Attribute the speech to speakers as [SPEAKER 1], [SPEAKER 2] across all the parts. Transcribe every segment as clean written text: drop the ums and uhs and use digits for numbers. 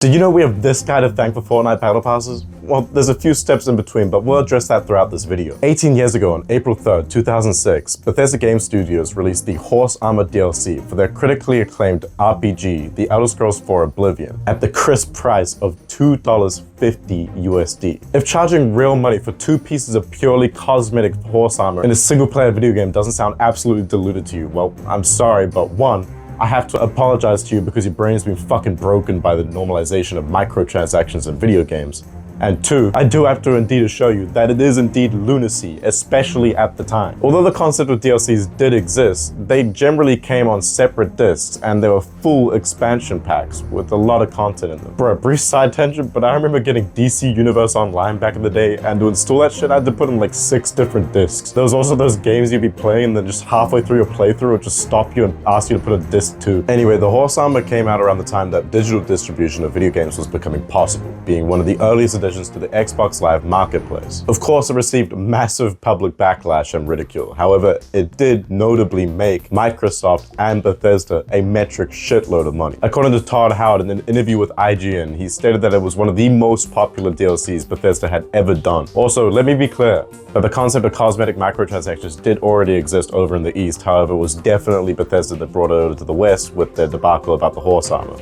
[SPEAKER 1] Do you know we have this guy to thank for Fortnite battle passes? Well, there's a few steps in between, but we'll address that throughout this video. 18 years ago, on April 3rd, 2006, Bethesda Game Studios released the Horse Armor DLC for their critically acclaimed RPG, The Elder Scrolls IV Oblivion, at the crisp price of $2.50 USD. If charging real money for 2 pieces of purely cosmetic horse armor in a single-player video game doesn't sound absolutely diluted to you, well, I'm sorry, but one, I have to apologize to you because your brain's been fucking broken by the normalization of microtransactions in video games. And 2, I do have to indeed assure you that it is indeed lunacy, especially at the time. Although the concept of DLCs did exist, they generally came on separate discs and they were full expansion packs with a lot of content in them. For a brief side tangent, but I remember getting DC Universe Online back in the day, and to install that shit I had to put in like 6 different discs. There was also those games you'd be playing and then just halfway through your playthrough would just stop you and ask you to put a disc 2. Anyway, the Horse Armor came out around the time that digital distribution of video games was becoming possible, being one of the earliest additions to the Xbox Live marketplace. Of course, it received massive public backlash and ridicule. However, it did notably make Microsoft and Bethesda a metric shitload of money. According to Todd Howard in an interview with IGN, he stated that it was one of the most popular DLCs Bethesda had ever done. Also, let me be clear that the concept of cosmetic microtransactions did already exist over in the East. However, it was definitely Bethesda that brought it over to the West with their debacle about the horse armor.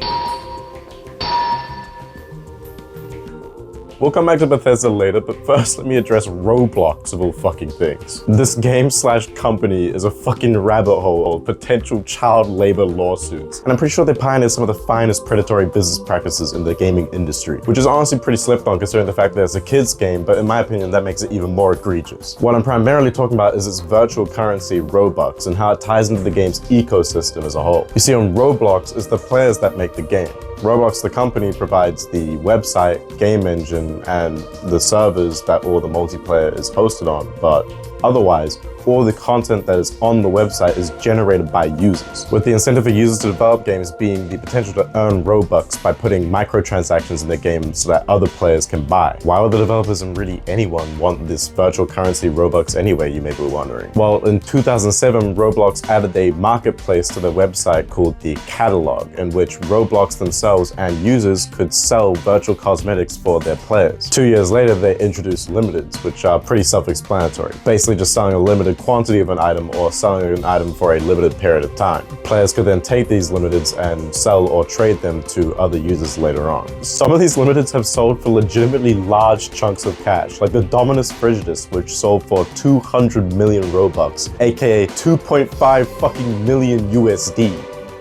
[SPEAKER 1] We'll come back to Bethesda later, but first let me address Roblox of all fucking things. This game/company is a fucking rabbit hole of potential child labor lawsuits, and I'm pretty sure they pioneered some of the finest predatory business practices in the gaming industry, which is honestly pretty slept on considering the fact that it's a kid's game, but in my opinion that makes it even more egregious. What I'm primarily talking about is its virtual currency Robux and how it ties into the game's ecosystem as a whole. You see, on Roblox, it's the players that make the game. Roblox, the company, provides the website, game engine, and the servers that all the multiplayer is hosted on, but otherwise, all the content that is on the website is generated by users, with the incentive for users to develop games being the potential to earn Robux by putting microtransactions in their games so that other players can buy. Why would the developers and really anyone want this virtual currency Robux anyway, you may be wondering? Well, in 2007, Roblox added a marketplace to their website called the Catalog, in which Roblox themselves and users could sell virtual cosmetics for their players. 2 years later, they introduced limiteds, which are pretty self-explanatory, basically just selling a limited quantity of an item or selling an item for a limited period of time. Players could then take these limiteds and sell or trade them to other users later on. Some of these limiteds have sold for legitimately large chunks of cash, like the Dominus Frigidus, which sold for 200 million Robux, aka 2.5 fucking million USD.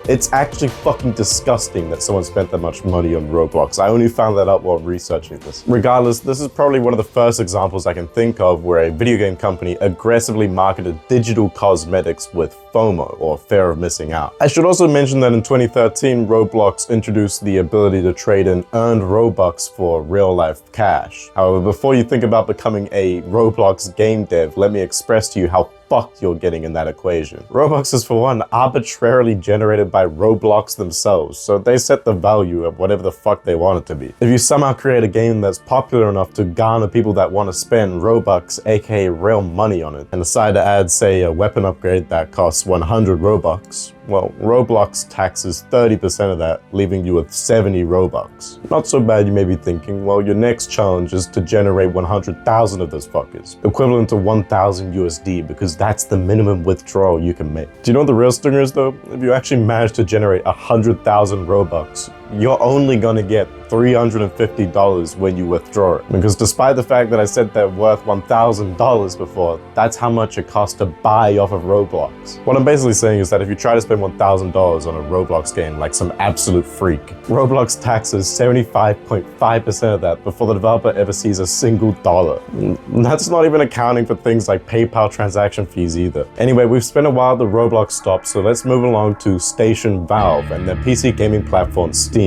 [SPEAKER 1] It's actually fucking disgusting that someone spent that much money on Roblox. I only found that out while researching this. Regardless, this is probably one of the first examples I can think of where a video game company aggressively marketed digital cosmetics with FOMO, or fear of missing out. I should also mention that in 2013, Roblox introduced the ability to trade in earned Robux for real-life cash. However, before you think about becoming a Roblox game dev, let me express to you how fucked you're getting in that equation. Robux is, for one, arbitrarily generated by Roblox themselves, so they set the value of whatever the fuck they want it to be. If you somehow create a game that's popular enough to garner people that want to spend Robux, aka real money on it, and decide to add, say, a weapon upgrade that costs 100 Robux, well, Roblox taxes 30% of that, leaving you with 70 Robux. Not so bad, you may be thinking. Well, your next challenge is to generate 100,000 of those fuckers, equivalent to 1,000 USD, because that's the minimum withdrawal you can make. Do you know what the real stinger is though? If you actually manage to generate 100,000 Robux, you're only gonna get $350 when you withdraw it. Because despite the fact that I said they're worth $1,000 before, that's how much it costs to buy off of Roblox. What I'm basically saying is that if you try to spend $1,000 on a Roblox game like some absolute freak, Roblox taxes 75.5% of that before the developer ever sees a single dollar. And that's not even accounting for things like PayPal transaction fees either. Anyway, we've spent a while at the Roblox stop, so let's move along to Station Valve and their PC gaming platform Steam.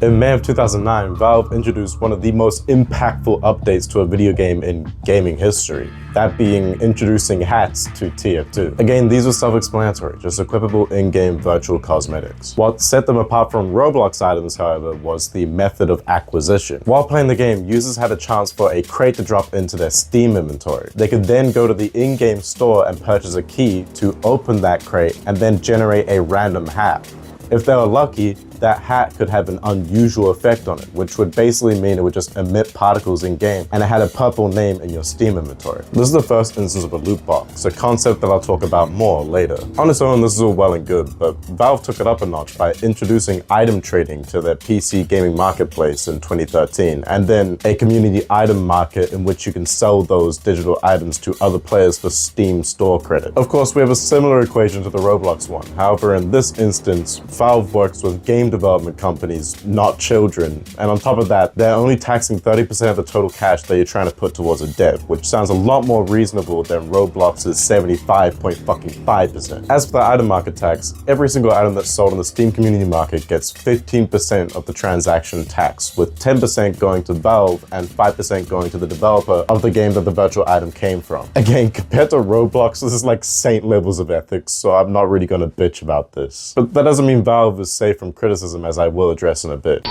[SPEAKER 1] In May of 2009, Valve introduced one of the most impactful updates to a video game in gaming history, that being introducing hats to TF2. Again, these were self-explanatory, just equipable in-game virtual cosmetics. What set them apart from Roblox items, however, was the method of acquisition. While playing the game, users had a chance for a crate to drop into their Steam inventory. They could then go to the in-game store and purchase a key to open that crate and then generate a random hat. If they were lucky, that hat could have an unusual effect on it, which would basically mean it would just emit particles in-game, and it had a purple name in your Steam inventory. This is the first instance of a loot box, a concept that I'll talk about more later. On its own, this is all well and good, but Valve took it up a notch by introducing item trading to their PC gaming marketplace in 2013, and then a community item market in which you can sell those digital items to other players for Steam store credit. Of course, we have a similar equation to the Roblox one. However, in this instance, Valve works with game development companies, not children, and on top of that, they're only taxing 30% of the total cash that you're trying to put towards a dev, which sounds a lot more reasonable than Roblox's 75.5%. As for the item market tax, every single item that's sold in the Steam community market gets 15% of the transaction tax, with 10% going to Valve and 5% going to the developer of the game that the virtual item came from. Again, compared to Roblox, this is like saint levels of ethics, so I'm not really gonna bitch about this. But that doesn't mean Valve is safe from criticism, as I will address in a bit.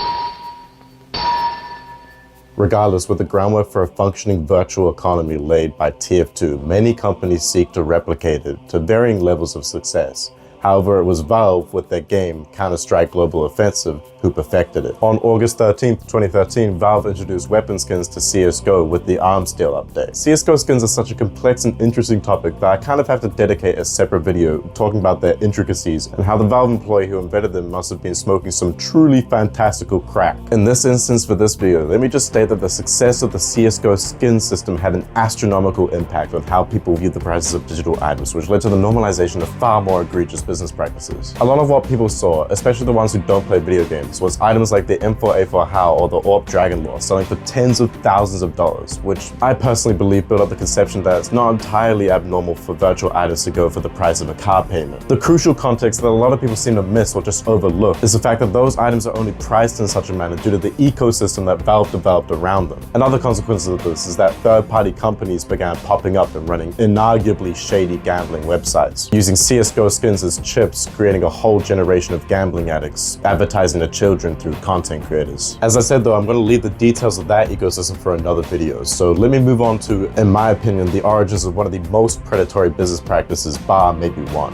[SPEAKER 1] Regardless, with the groundwork for a functioning virtual economy laid by TF2, many companies seek to replicate it to varying levels of success. However, it was Valve with their game Counter-Strike Global Offensive who perfected it. On August 13th, 2013, Valve introduced weapon skins to CSGO with the Arms Deal update. CSGO skins are such a complex and interesting topic that I kind of have to dedicate a separate video talking about their intricacies and how the Valve employee who invented them must have been smoking some truly fantastical crack. In this instance for this video, let me just state that the success of the CSGO skin system had an astronomical impact on how people viewed the prices of digital items, which led to the normalization of far more egregious business practices. A lot of what people saw, especially the ones who don't play video games, was items like the M4A4 HAL or the AWP Dragon Lore selling for tens of thousands of dollars, which I personally believe built up the conception that it's not entirely abnormal for virtual items to go for the price of a car payment. The crucial context that a lot of people seem to miss or just overlook is the fact that those items are only priced in such a manner due to the ecosystem that Valve developed around them. Another consequence of this is that third-party companies began popping up and running inarguably shady gambling websites, using CSGO skins as chips, creating a whole generation of gambling addicts, advertising to children through content creators. As I said though, I'm going to leave the details of that ecosystem for another video, so let me move on to, in my opinion, the origins of one of the most predatory business practices, bar maybe one.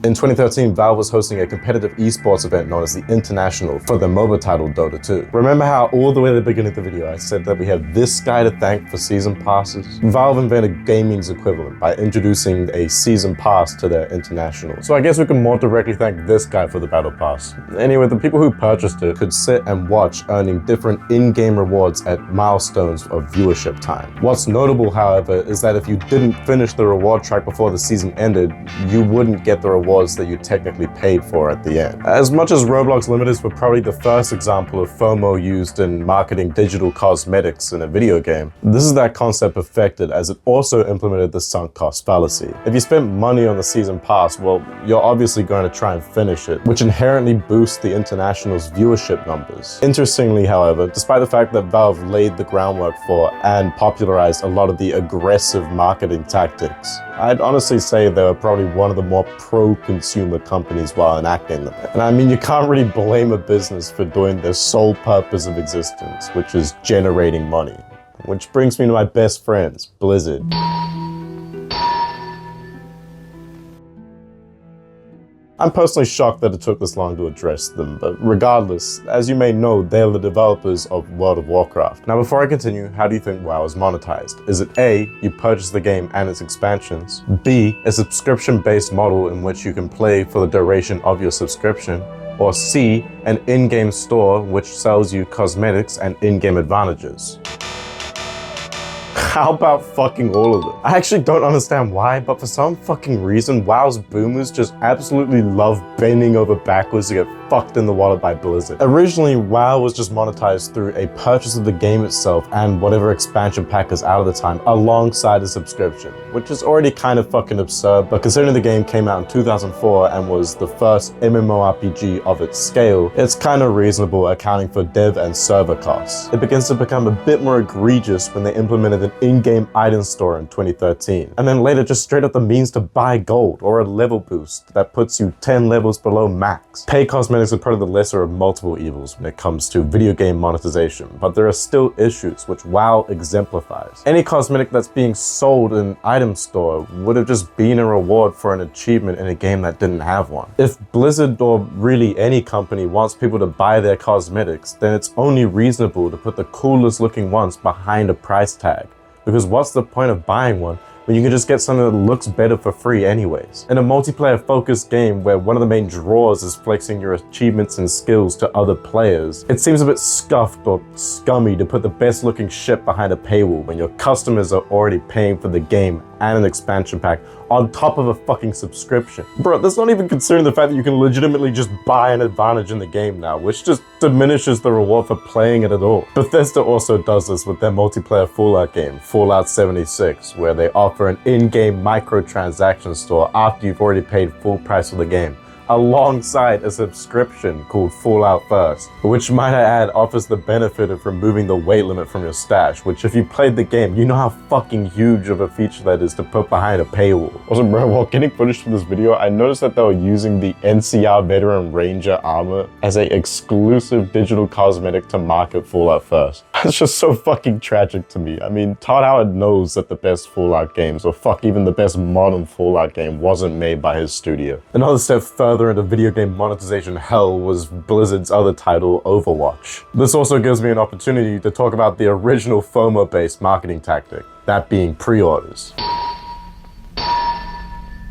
[SPEAKER 1] In 2013, Valve was hosting a competitive esports event known as the International for the MOBA title Dota 2. Remember how all the way at the beginning of the video I said that we have this guy to thank for season passes? Valve invented gaming's equivalent by introducing a season pass to their International. So I guess we can more directly thank this guy for the battle pass. Anyway, the people who purchased it could sit and watch, earning different in-game rewards at milestones of viewership time. What's notable, however, is that if you didn't finish the reward track before the season ended, you wouldn't get the rewards that you technically paid for at the end. As much as Roblox Limiters were probably the first example of FOMO used in marketing digital cosmetics in a video game, this is that concept perfected, as it also implemented the sunk cost fallacy. If you spent money on the season pass, well, you're obviously going to try and finish it, which inherently boosts the International's viewership numbers. Interestingly, however, despite the fact that Valve laid the groundwork for and popularized a lot of the aggressive marketing tactics, I'd honestly say they were probably one of the more pro-consumer companies while enacting them. And I mean, you can't really blame a business for doing their sole purpose of existence, which is generating money. Which brings me to my best friends, Blizzard. I'm personally shocked that it took this long to address them, but regardless, as you may know, they're the developers of World of Warcraft. Now before I continue, how do you think WoW is monetized? Is it A, you purchase the game and its expansions, B, a subscription-based model in which you can play for the duration of your subscription, or C, an in-game store which sells you cosmetics and in-game advantages? How about fucking all of them? I actually don't understand why, but for some fucking reason, WoW's boomers just absolutely love bending over backwards to get fucked in the water by Blizzard. Originally, WoW was just monetized through a purchase of the game itself and whatever expansion pack is out at the time alongside a subscription, which is already kind of fucking absurd, but considering the game came out in 2004 and was the first MMORPG of its scale, it's kind of reasonable accounting for dev and server costs. It begins to become a bit more egregious when they implemented an in-game item store in 2013, and then later just straight up the means to buy gold or a level boost that puts you 10 levels below max. Paid cosmetics are probably the lesser of multiple evils when it comes to video game monetization, but there are still issues which WoW exemplifies. Any cosmetic that's being sold in an item store would have just been a reward for an achievement in a game that didn't have one. If Blizzard or really any company wants people to buy their cosmetics, then it's only reasonable to put the coolest looking ones behind a price tag. Because what's the point of buying one when you can just get something that looks better for free anyways? In a multiplayer focused game where one of the main draws is flexing your achievements and skills to other players, it seems a bit scuffed or scummy to put the best looking shit behind a paywall when your customers are already paying for the game and an expansion pack on top of a fucking subscription. Bro, that's not even considering the fact that you can legitimately just buy an advantage in the game now, which just diminishes the reward for playing it at all. Bethesda also does this with their multiplayer Fallout game, Fallout 76, where they offer an in-game microtransaction store after you've already paid full price for the game, alongside a subscription called Fallout First, which might I add offers the benefit of removing the weight limit from your stash, which if you played the game, you know how fucking huge of a feature that is to put behind a paywall. Also bro, while getting footage for this video, I noticed that they were using the NCR Veteran Ranger armor as a exclusive digital cosmetic to market Fallout First. It's just so fucking tragic to me. I mean, Todd Howard knows that the best Fallout games, or fuck even the best modern Fallout game, wasn't made by his studio. Another step further into video game monetization hell was Blizzard's other title, Overwatch. This also gives me an opportunity to talk about the original FOMO-based marketing tactic, that being pre-orders.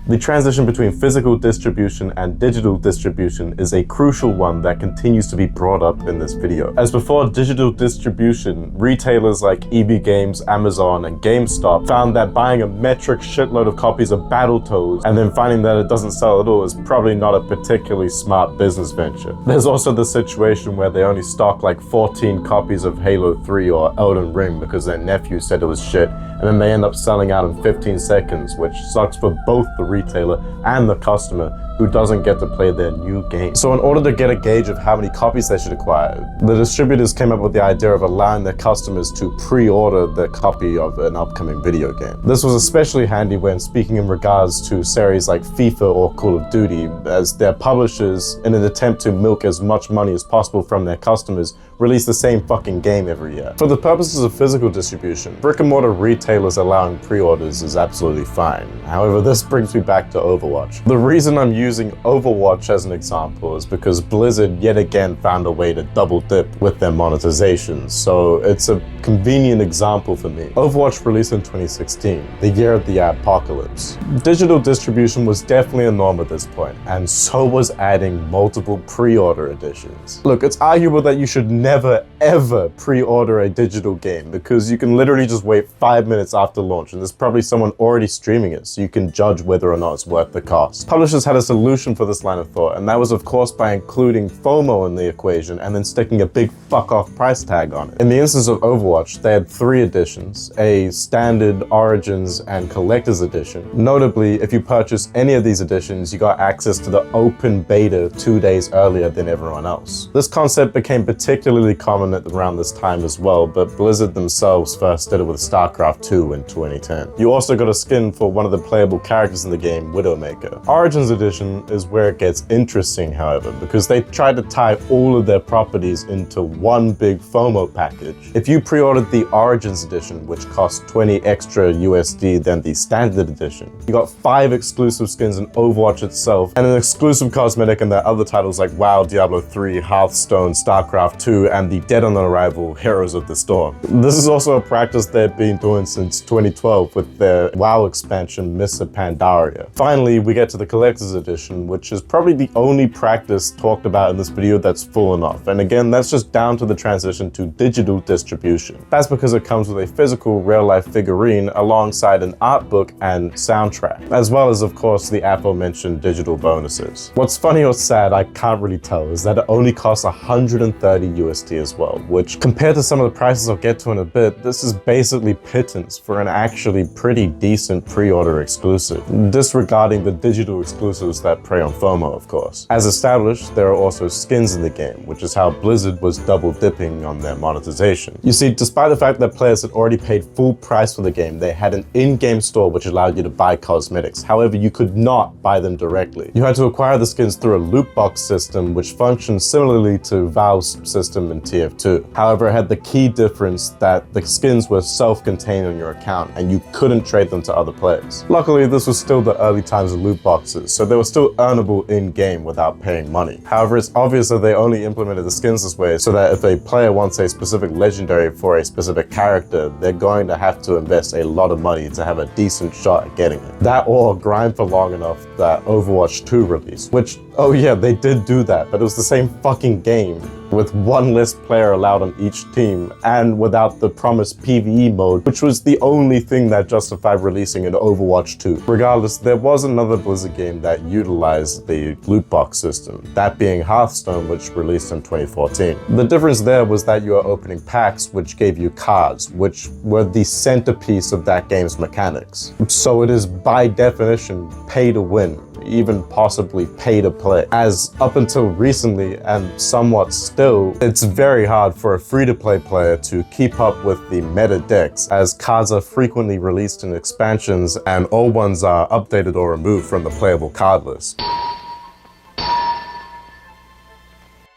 [SPEAKER 1] The transition between physical distribution and digital distribution is a crucial one that continues to be brought up in this video. As before digital distribution, retailers like EB Games, Amazon, and GameStop found that buying a metric shitload of copies of Battletoads and then finding that it doesn't sell at all is probably not a particularly smart business venture. There's also the situation where they only stock like 14 copies of Halo 3 or Elden Ring because their nephew said it was shit, and then they end up selling out in 15 seconds, which sucks for both the retailer and the customer who doesn't get to play their new game. So in order to get a gauge of how many copies they should acquire, the distributors came up with the idea of allowing their customers to pre-order their copy of an upcoming video game. This was especially handy when speaking in regards to series like FIFA or Call of Duty, as their publishers, in an attempt to milk as much money as possible from their customers, release the same fucking game every year. For the purposes of physical distribution, brick and mortar retailers allowing pre-orders is absolutely fine. However, this brings me back to Overwatch. The reason I'm using Overwatch as an example is because Blizzard yet again found a way to double dip with their monetization, so it's a convenient example for me. Overwatch released in 2016, the year of the apocalypse. Digital distribution was definitely a norm at this point, and so was adding multiple pre-order editions. Look, it's arguable that you should never ever pre-order a digital game because you can literally just wait 5 minutes after launch and there's probably someone already streaming it, so you can judge whether or not it's worth the cost. Publishers had a solution for this line of thought, and that was of course by including FOMO in the equation and then sticking a big fuck off price tag on it. In the instance of Overwatch, they had 3 editions, a standard, Origins, and Collector's Edition. Notably, if you purchased any of these editions, you got access to the open beta 2 days earlier than everyone else. This concept became particularly common at around this time as well, but Blizzard themselves first did it with StarCraft 2 in 2010. You also got a skin for one of the playable characters in the game, Widowmaker. Origins Edition is where it gets interesting, however, because they tried to tie all of their properties into one big FOMO package. If you pre-ordered the Origins Edition, which cost 20 extra USD than the Standard Edition, you got 5 exclusive skins in Overwatch itself, and an exclusive cosmetic in their other titles like WoW, Diablo 3, Hearthstone, StarCraft 2, and the dead on arrival Heroes of the Storm. This is also a practice they've been doing since 2012 with their WoW expansion, Mists of Pandaria. Finally, we get to the Collector's Edition, which is probably the only practice talked about in this video that's full enough. And again, that's just down to the transition to digital distribution. That's because it comes with a physical real-life figurine alongside an art book and soundtrack, as well as, of course, the aforementioned digital bonuses. What's funny or sad, I can't really tell, is that it only costs 130 USD as well, which compared to some of the prices I'll get to in a bit, this is basically pittance for an actually pretty decent pre-order exclusive. Disregarding the digital exclusives games that prey on FOMO, of course. As established, there are also skins in the game, which is how Blizzard was double dipping on their monetization. You see, despite the fact that players had already paid full price for the game, they had an in-game store which allowed you to buy cosmetics. However, you could not buy them directly. You had to acquire the skins through a loot box system, which functions similarly to Valve's system in TF2. However, it had the key difference that the skins were self-contained on your account and you couldn't trade them to other players. Luckily, this was still the early times of loot boxes, so they were still earnable in-game without paying money. However, it's obvious that they only implemented the skins this way so that if a player wants a specific legendary for a specific character, they're going to have to invest a lot of money to have a decent shot at getting it. That or grind for long enough that Overwatch 2 released, which, oh yeah, they did do that, but it was the same fucking game with one less player allowed on each team and without the promised PvE mode, which was the only thing that justified releasing an Overwatch 2. Regardless, there was another Blizzard game that utilized the loot box system, that being Hearthstone, which released in 2014. The difference there was that you were opening packs which gave you cards, which were the centerpiece of that game's mechanics. So it is by definition pay to win, even possibly pay to play. As up until recently, and somewhat still, it's very hard for a free-to-play player to keep up with the meta decks, as cards are frequently released in expansions and old ones are updated or removed from the playable card list.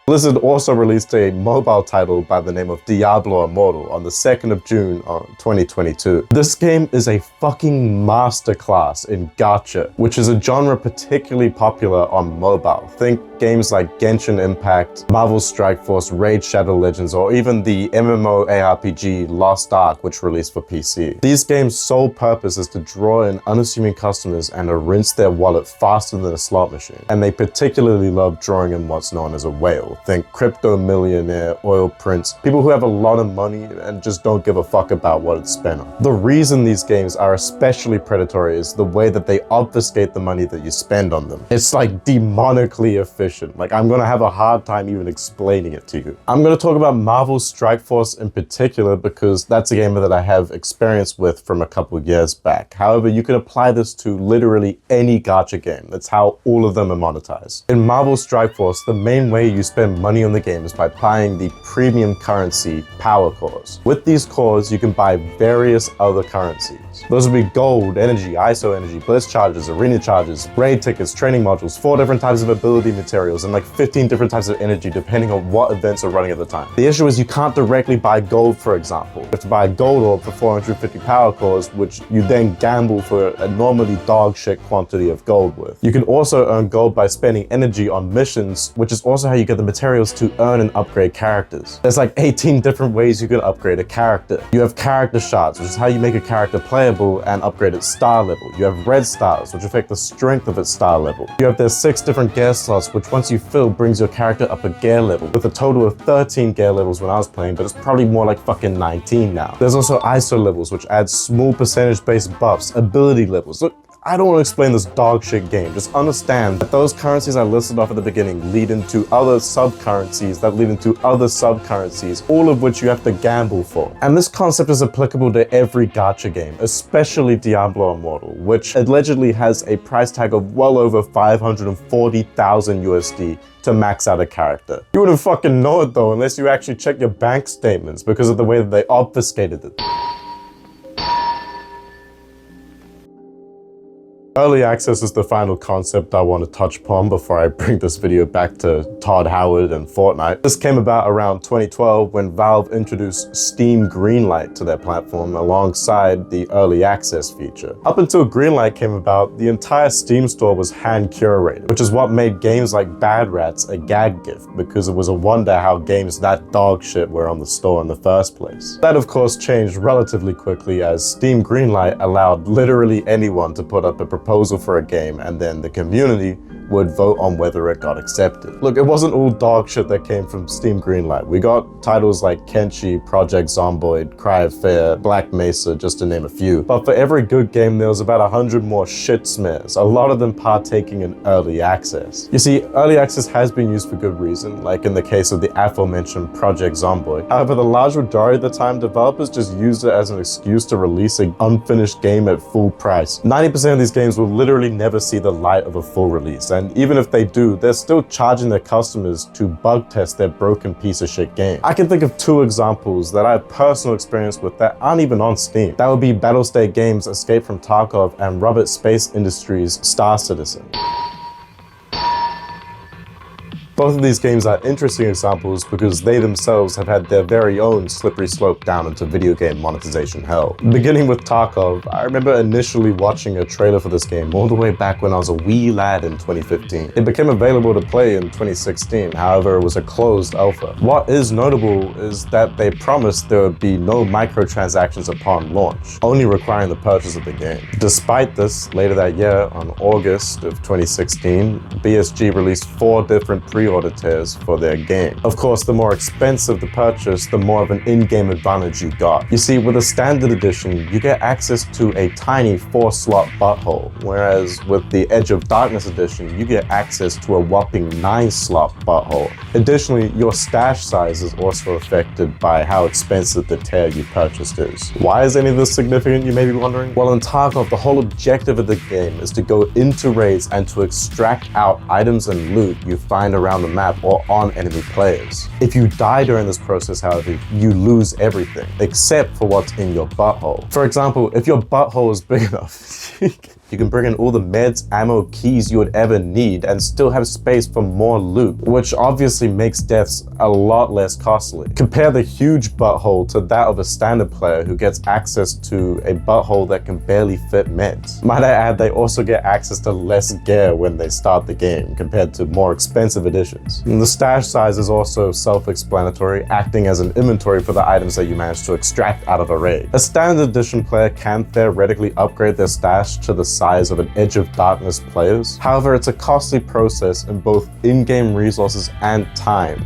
[SPEAKER 1] Blizzard also released a mobile title by the name of Diablo Immortal on the 2nd of June 2022. This game is a fucking masterclass in gacha, which is a genre particularly popular on mobile. Think games like Genshin Impact, Marvel's Strike Force, Raid Shadow Legends, or even the MMORPG Lost Ark, which released for PC. These games' sole purpose is to draw in unassuming customers and to rinse their wallet faster than a slot machine. And they particularly love drawing in what's known as a whale. Think crypto millionaire, oil prince, people who have a lot of money and just don't give a fuck about what it's spent on. The reason these games are especially predatory is the way that they obfuscate the money that you spend on them. It's like demonically efficient. Like, I'm gonna have a hard time even explaining it to you. I'm gonna talk about Marvel's Strike Force in particular because that's a game that I have experience with from a couple of years back. However, you can apply this to literally any gacha game. That's how all of them are monetized. In Marvel's Strike Force, the main way you spend money on the game is by buying the premium currency power cores. With these cores, you can buy various other currencies. Those would be gold, energy, ISO energy, blitz charges, arena charges, raid tickets, training modules, 4 different types of ability materials, and like 15 different types of energy depending on what events are running at the time. The issue is you can't directly buy gold, for example. You have to buy a gold orb for 450 power cores, which you then gamble for a normally dog shit quantity of gold with. You can also earn gold by spending energy on missions, which is also how you get the materials to earn and upgrade characters. There's like 18 different ways you can upgrade a character. You have character shards, which is how you make a character playable and upgrade its star level. You have red stars, which affect the strength of its star level. You have their 6 different gear slots, which once you fill brings your character up a gear level, with a total of 13 gear levels when I was playing, but it's probably more like fucking 19 now. There's also ISO levels, which add small percentage-based buffs, ability levels. Look, I don't want to explain this dog shit game. Just understand that those currencies I listed off at the beginning lead into other sub-currencies that lead into other sub-currencies, all of which you have to gamble for. And this concept is applicable to every gacha game, especially Diablo Immortal, which allegedly has a price tag of well over 540,000 USD to max out a character. You wouldn't fucking know it though unless you actually check your bank statements because of the way that they obfuscated it. Early access is the final concept I want to touch upon before I bring this video back to Todd Howard and Fortnite. This came about around 2012 when Valve introduced Steam Greenlight to their platform alongside the early access feature. Up until Greenlight came about, the entire Steam store was hand curated, which is what made games like Bad Rats a gag gift because it was a wonder how games that dog shit were on the store in the first place. That of course changed relatively quickly as Steam Greenlight allowed literally anyone to put up a proposal for a game and then the community would vote on whether it got accepted. Look, it wasn't all dog shit that came from Steam Greenlight. We got titles like Kenshi, Project Zomboid, Cry of Fear, Black Mesa, just to name a few. But for every good game, there was about 100 more shit smears, a lot of them partaking in early access. You see, early access has been used for good reason, like in the case of the aforementioned Project Zomboid. However, the large majority of the time, developers just used it as an excuse to release an unfinished game at full price. 90% of these games will literally never see the light of a full release, and even if they do, they're still charging their customers to bug test their broken piece of shit game. I can think of two examples that I have personal experience with that aren't even on Steam. That would be Battlestate Games' Escape from Tarkov and Robert Space Industries' Star Citizen. Both of these games are interesting examples because they themselves have had their very own slippery slope down into video game monetization hell. Beginning with Tarkov, I remember initially watching a trailer for this game all the way back when I was a wee lad in 2015. It became available to play in 2016, however it was a closed alpha. What is notable is that they promised there would be no microtransactions upon launch, only requiring the purchase of the game. Despite this, later that year, on August of 2016, BSG released 4 different pre-order tiers for their game. Of course, the more expensive the purchase, the more of an in-game advantage you got. You see, with a standard edition, you get access to a tiny 4-slot butthole, whereas with the Edge of Darkness edition, you get access to a whopping 9-slot butthole. Additionally, your stash size is also affected by how expensive the tier you purchased is. Why is any of this significant, you may be wondering? Well, in Tarkov, the whole objective of the game is to go into raids and to extract out items and loot you find around the map or on enemy players. If you die during this process, however, you lose everything, except for what's in your butthole. For example, if your butthole is big enough, you can bring in all the meds, ammo, keys you would ever need and still have space for more loot, which obviously makes deaths a lot less costly. Compare the huge butthole to that of a standard player who gets access to a butthole that can barely fit meds. Might I add, they also get access to less gear when they start the game compared to more expensive editions. And the stash size is also self-explanatory, acting as an inventory for the items that you manage to extract out of a raid. A standard edition player can theoretically upgrade their stash to the size of an Edge of Darkness players. However, it's a costly process in both in-game resources and time.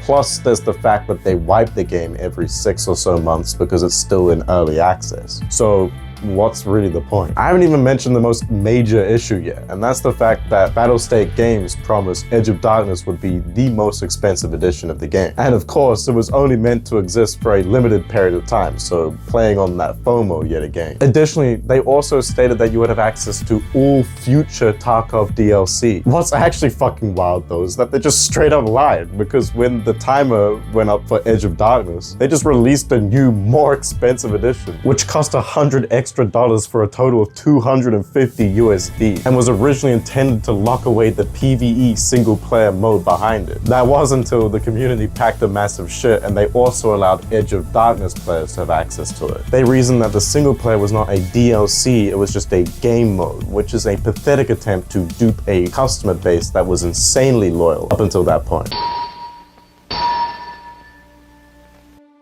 [SPEAKER 1] Plus, there's the fact that they wipe the game every 6 or so months because it's still in early access. So, what's really the point? I haven't even mentioned the most major issue yet, and that's the fact that Battlestate Games promised Edge of Darkness would be the most expensive edition of the game. And of course, it was only meant to exist for a limited period of time, so playing on that FOMO yet again. Additionally, they also stated that you would have access to all future Tarkov DLC. What's actually fucking wild though is that they just straight up lied, because when the timer went up for Edge of Darkness, they just released a new, more expensive edition, which cost $100 extra for a total of 250 USD and was originally intended to lock away the PvE single player mode behind it. That was until the community packed a massive shit and they also allowed Edge of Darkness players to have access to it. They reasoned that the single player was not a DLC, it was just a game mode, which is a pathetic attempt to dupe a customer base that was insanely loyal up until that point.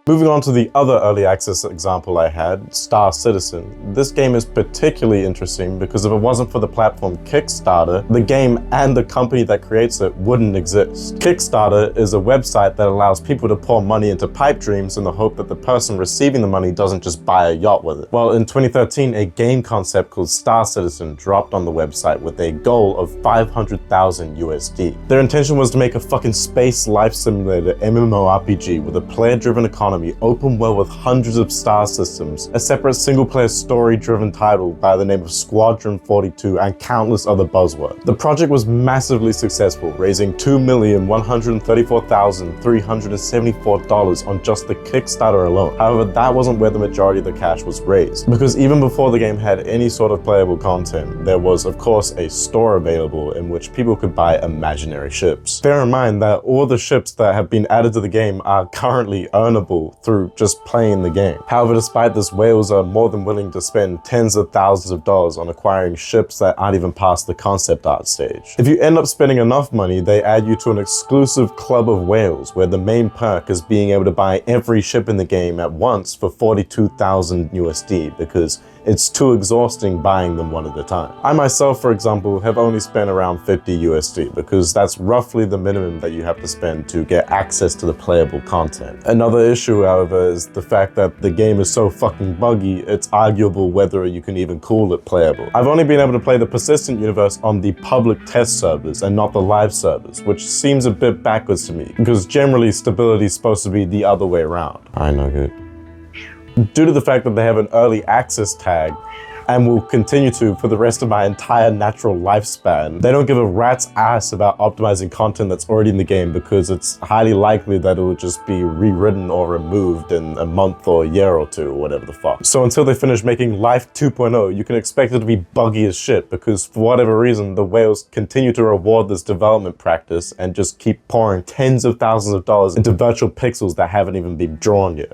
[SPEAKER 1] Moving on to the other early access example I had, Star Citizen. This game is particularly interesting because if it wasn't for the platform Kickstarter, the game and the company that creates it wouldn't exist. Kickstarter is a website that allows people to pour money into pipe dreams in the hope that the person receiving the money doesn't just buy a yacht with it. Well, in 2013, a game concept called Star Citizen dropped on the website with a goal of 500,000 USD. Their intention was to make a fucking space life simulator MMORPG with a player-driven economy, open world with hundreds of star systems, a separate single-player story-driven title by the name of Squadron 42, and countless other buzzwords. The project was massively successful, raising $2,134,374 on just the Kickstarter alone. However, that wasn't where the majority of the cash was raised, because even before the game had any sort of playable content, there was of course a store available in which people could buy imaginary ships. Bear in mind that all the ships that have been added to the game are currently earnable through just playing the game. However, despite this, whales are more than willing to spend tens of thousands of dollars on acquiring ships that aren't even past the concept art stage. If you end up spending enough money, they add you to an exclusive club of whales where the main perk is being able to buy every ship in the game at once for 42,000 USD, because it's too exhausting buying them one at a time. I myself, for example, have only spent around 50 USD because that's roughly the minimum that you have to spend to get access to the playable content. Another issue, however, is the fact that the game is so fucking buggy, it's arguable whether you can even call it playable. I've only been able to play the persistent universe on the public test servers and not the live servers, which seems a bit backwards to me, because generally stability is supposed to be the other way around. I know, good. Due to the fact that they have an early access tag, and will continue to for the rest of my entire natural lifespan, they don't give a rat's ass about optimizing content that's already in the game because it's highly likely that it will just be rewritten or removed in a month or a year or two or whatever the fuck. So until they finish making Life 2.0, you can expect it to be buggy as shit because for whatever reason, the whales continue to reward this development practice and just keep pouring tens of thousands of dollars into virtual pixels that haven't even been drawn yet.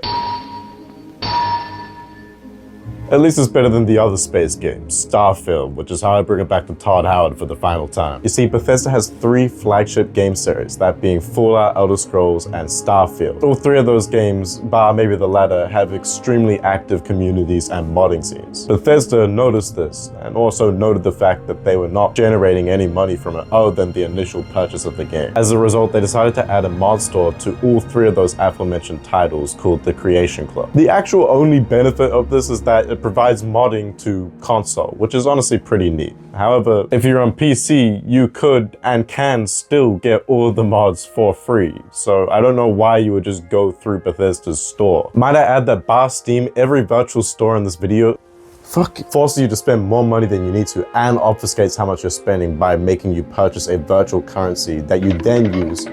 [SPEAKER 1] At least it's better than the other space games, Starfield, which is how I bring it back to Todd Howard for the final time. You see, Bethesda has 3 flagship game series, that being Fallout, Elder Scrolls, and Starfield. All 3 of those games, bar maybe the latter, have extremely active communities and modding scenes. Bethesda noticed this, and also noted the fact that they were not generating any money from it other than the initial purchase of the game. As a result, they decided to add a mod store to all 3 of those aforementioned titles called the Creation Club. The actual only benefit of this is that it provides modding to console, which is honestly pretty neat. However, if you're on PC, you could and can still get all of the mods for free. So I don't know why you would just go through Bethesda's store. Might I add that bar Steam, every virtual store in this video forces you to spend more money than you need to and obfuscates how much you're spending by making you purchase a virtual currency that you then use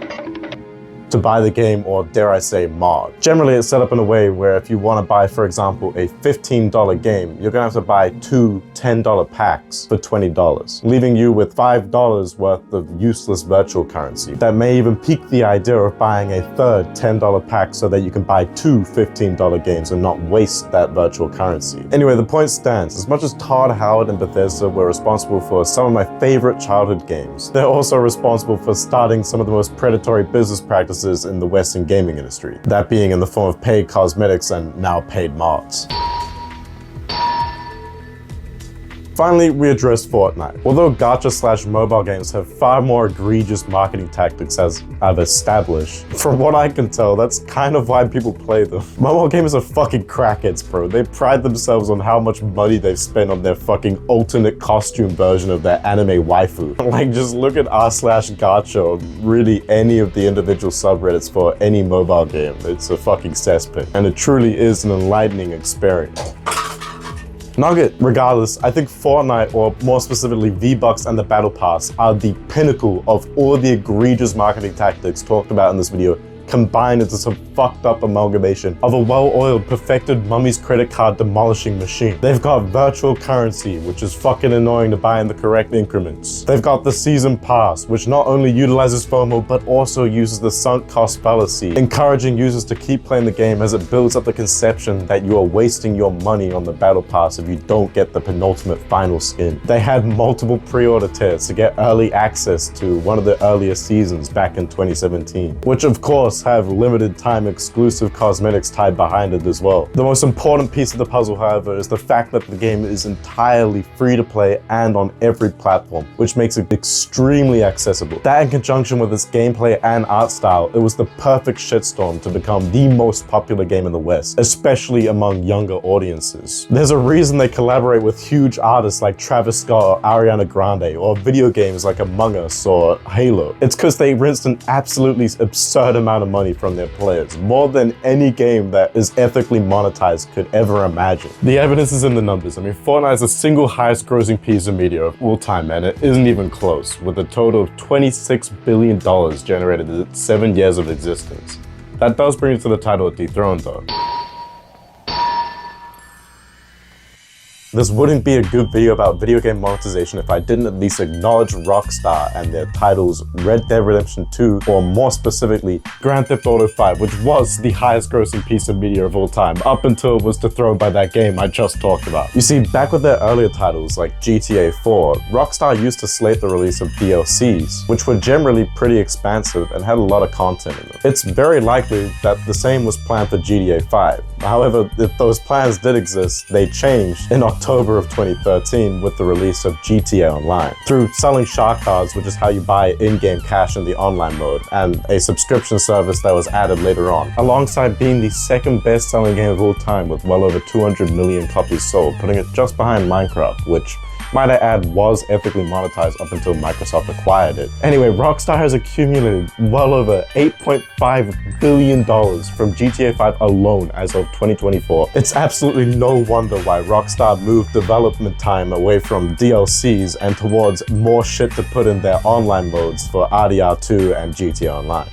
[SPEAKER 1] to buy the game, or dare I say mod. Generally, it's set up in a way where if you want to buy, for example, a $15 game, you're gonna have to buy 2 $10 packs for $20, leaving you with $5 worth of useless virtual currency. That may even pique the idea of buying a third $10 pack so that you can buy 2 $15 games and not waste that virtual currency. Anyway, the point stands. As much as Todd Howard and Bethesda were responsible for some of my favorite childhood games, they're also responsible for starting some of the most predatory business practices in the Western gaming industry, that being in the form of paid cosmetics and now paid mods. Finally, we address Fortnite. Although gacha/mobile games have far more egregious marketing tactics, as I've established, from what I can tell, that's kind of why people play them. Mobile gamers are fucking crackheads, bro. They pride themselves on how much money they've spent on their fucking alternate costume version of their anime waifu. Like, just look at r/gacha or really any of the individual subreddits for any mobile game. It's a fucking cesspit, and it truly is an enlightening experience. Nugget. Regardless, I think Fortnite, or more specifically V-Bucks and the Battle Pass, are the pinnacle of all the egregious marketing tactics talked about in this video, combined into some fucked up amalgamation of a well-oiled, perfected mummy's credit card demolishing machine. They've got virtual currency, which is fucking annoying to buy in the correct increments. They've got the season pass, which not only utilizes FOMO, but also uses the sunk cost fallacy, encouraging users to keep playing the game as it builds up the conception that you are wasting your money on the battle pass if you don't get the penultimate final skin. They had multiple pre-order tiers to get early access to one of the earliest seasons back in 2017, which of course have limited time exclusive cosmetics tied behind it as well. The most important piece of the puzzle, however, is the fact that the game is entirely free to play and on every platform, which makes it extremely accessible. That in conjunction with its gameplay and art style, it was the perfect shitstorm to become the most popular game in the West, especially among younger audiences. There's a reason they collaborate with huge artists like Travis Scott or Ariana Grande, or video games like Among Us or Halo. It's because they rinsed an absolutely absurd amount of money from their players, more than any game that is ethically monetized could ever imagine. The evidence is in the numbers. I mean, Fortnite is the single highest grossing piece of media of all time, and it isn't even close, with a total of $26 billion generated in its 7 years of existence. That does bring it to the title of Dethroned though. This wouldn't be a good video about video game monetization if I didn't at least acknowledge Rockstar and their titles Red Dead Redemption 2, or more specifically, Grand Theft Auto 5, which was the highest grossing piece of media of all time, up until it was dethroned by that game I just talked about. You see, back with their earlier titles like GTA 4, Rockstar used to slate the release of DLCs, which were generally pretty expansive and had a lot of content in them. It's very likely that the same was planned for GTA 5. However, if those plans did exist, they changed in October October of 2013 with the release of GTA Online. Through selling shark cards, which is how you buy in-game cash in the online mode, and a subscription service that was added later on, alongside being the second best-selling game of all time with well over 200 million copies sold, putting it just behind Minecraft, which, might I add, was ethically monetized up until Microsoft acquired it. Anyway, Rockstar has accumulated well over $8.5 billion from GTA 5 alone as of 2024. It's absolutely no wonder why Rockstar moved development time away from DLCs and towards more shit to put in their online modes for RDR2 and GTA Online.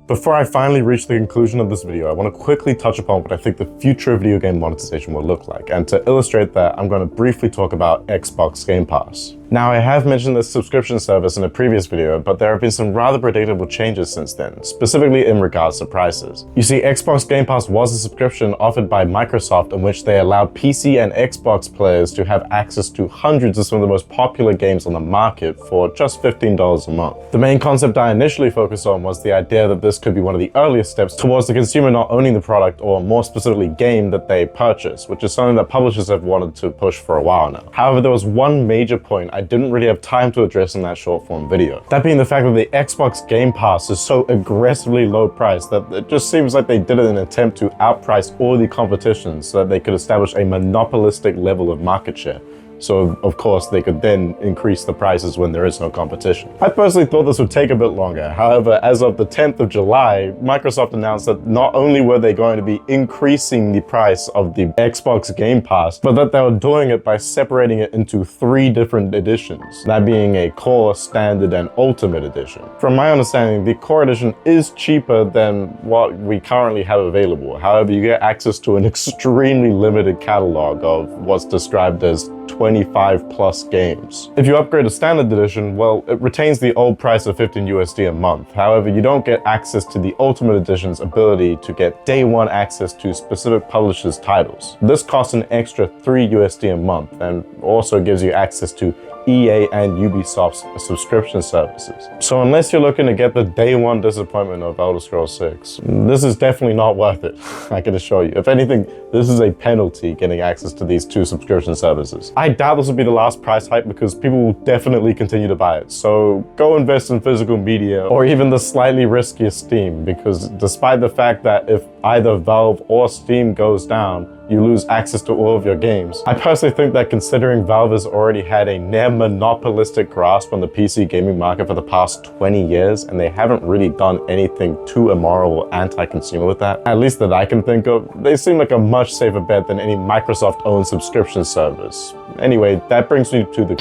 [SPEAKER 1] Before I finally reach the conclusion of this video, I want to quickly touch upon what I think the future of video game monetization will look like. And to illustrate that, I'm going to briefly talk about Xbox Game Pass. Now, I have mentioned this subscription service in a previous video, but there have been some rather predictable changes since then, specifically in regards to prices. You see, Xbox Game Pass was a subscription offered by Microsoft in which they allowed PC and Xbox players to have access to hundreds of some of the most popular games on the market for just $15 a month. The main concept I initially focused on was the idea that this could be one of the earliest steps towards the consumer not owning the product, or more specifically game, that they purchase, which is something that publishers have wanted to push for a while now. However, there was one major point I didn't really have time to address in that short form video. That being the fact that the Xbox Game Pass is so aggressively low priced that it just seems like they did it in an attempt to outprice all the competition so that they could establish a monopolistic level of market share. So of course they could then increase the prices when there is no competition. I personally thought this would take a bit longer. However, as of the 10th of July, Microsoft announced that not only were they going to be increasing the price of the Xbox Game Pass, but that they were doing it by separating it into 3 different editions, that being a core, standard, and ultimate edition. From my understanding, the core edition is cheaper than what we currently have available. However, you get access to an extremely limited catalog of what's described as 25 plus games. If you upgrade to standard edition, well, it retains the old price of $15 USD a month. However, you don't get access to the ultimate edition's ability to get day one access to specific publishers' titles. This costs an extra $3 USD a month and also gives you access to EA and Ubisoft's subscription services. So unless you're looking to get the day one disappointment of Elder Scrolls 6, this is definitely not worth it, I can assure you. If anything, this is a penalty getting access to these 2 subscription services. I doubt this will be the last price hike because people will definitely continue to buy it. So go invest in physical media or even the slightly riskier Steam, because despite the fact that if either Valve or Steam goes down, you lose access to all of your games. I personally think that considering Valve has already had a near monopolistic grasp on the PC gaming market for the past 20 years, and they haven't really done anything too immoral or anti-consumer with that, at least that I can think of, they seem like a much safer bet than any Microsoft-owned subscription service. Anyway, that brings me to the...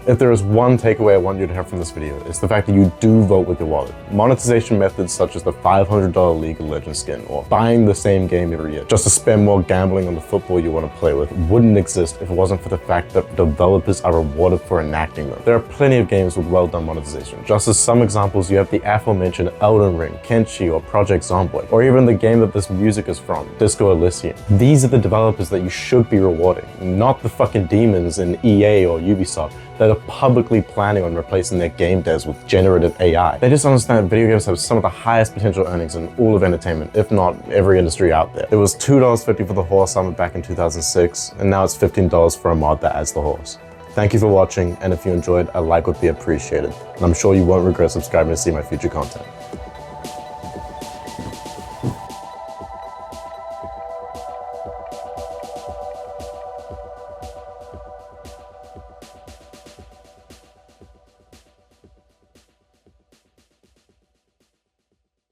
[SPEAKER 1] If there is one takeaway I want you to have from this video, it's the fact that you do vote with your wallet. Monetization methods such as the $500 League of Legends skin or buying the same game every year just to spend more gambling on the football you want to play with wouldn't exist if it wasn't for the fact that developers are rewarded for enacting them. There are plenty of games with well done monetization. Just as some examples, you have the aforementioned Elden Ring, Kenshi, or Project Zomboid, or even the game that this music is from, Disco Elysium. These are the developers that you should be rewarding, not the fucking demons in EA or Ubisoft that are publicly planning on replacing their game devs with generative AI. They just understand that video games have some of the highest potential earnings in all of entertainment, if not every industry out there. It was $2.50 for the horse armor back in 2006, and now it's $15 for a mod that adds the horse. Thank you for watching, and if you enjoyed, a like would be appreciated. And I'm sure you won't regret subscribing to see my future content.